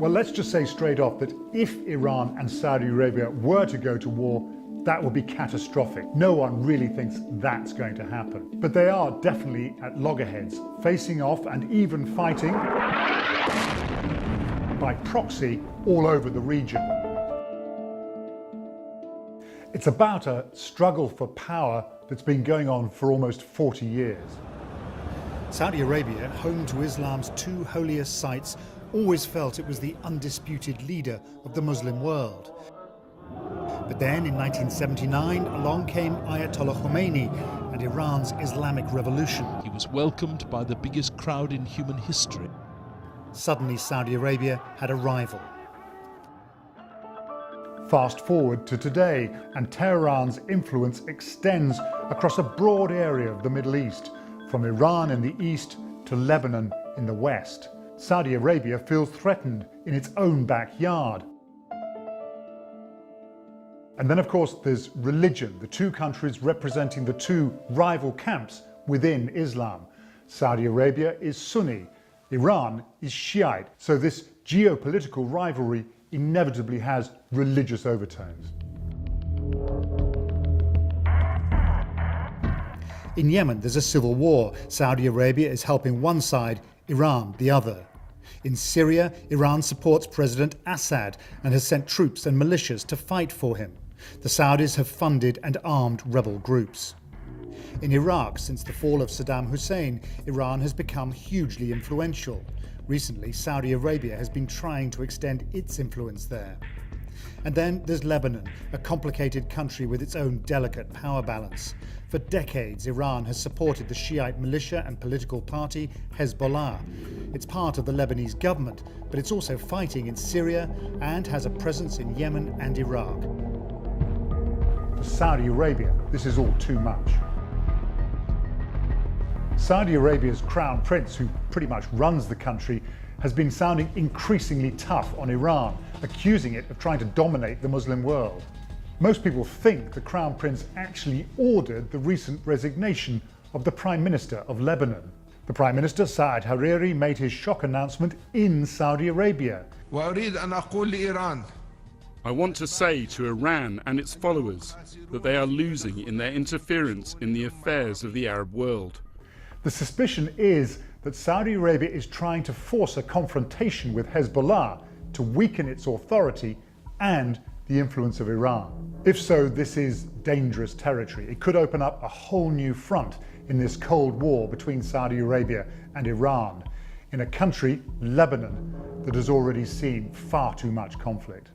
Well, let's just say straight off that if Iran and Saudi Arabia were to go to war, that would be catastrophic. No one really thinks that's going to happen. But they are definitely at loggerheads, facing off and even fighting by proxy all over the region. It's about a struggle for power that's been going on for almost 40 years. Saudi Arabia, home to Islam's two holiest sites, always felt it was the undisputed leader of the Muslim world. But then in 1979 along came Ayatollah Khomeini and Iran's Islamic Revolution. He was welcomed by the biggest crowd in human history. Suddenly Saudi Arabia had a rival. Fast forward to today, and Tehran's influence extends across a broad area of the Middle East, from Iran in the east to Lebanon in the west. Saudi Arabia feels threatened in its own backyard. And then, of course, there's religion, the two countries representing the two rival camps within Islam. Saudi Arabia is Sunni, Iran is Shiite. So this geopolitical rivalry inevitably has religious overtones. In Yemen, there's a civil war. Saudi Arabia is helping one side, Iran the other. In Syria, Iran supports President Assad and has sent troops and militias to fight for him. The Saudis have funded and armed rebel groups. In Iraq, since the fall of Saddam Hussein, Iran has become hugely influential. Recently, Saudi Arabia has been trying to extend its influence there. And then there's Lebanon, a complicated country with its own delicate power balance. For decades, Iran has supported the Shiite militia and political party Hezbollah. It's part of the Lebanese government, but it's also fighting in Syria and has a presence in Yemen and Iraq. For Saudi Arabia, this is all too much. Saudi Arabia's crown prince, who pretty much runs the country, has been sounding increasingly tough on Iran, accusing it of trying to dominate the Muslim world. Most people think the Crown Prince actually ordered the recent resignation of the Prime Minister of Lebanon. The Prime Minister, Saad Hariri, made his shock announcement in Saudi Arabia. I want to say to Iran and its followers that they are losing in their interference in the affairs of the Arab world. The suspicion is that Saudi Arabia is trying to force a confrontation with Hezbollah to weaken its authority and the influence of Iran. If so, this is dangerous territory. It could open up a whole new front in this Cold War between Saudi Arabia and Iran, in a country, Lebanon, that has already seen far too much conflict.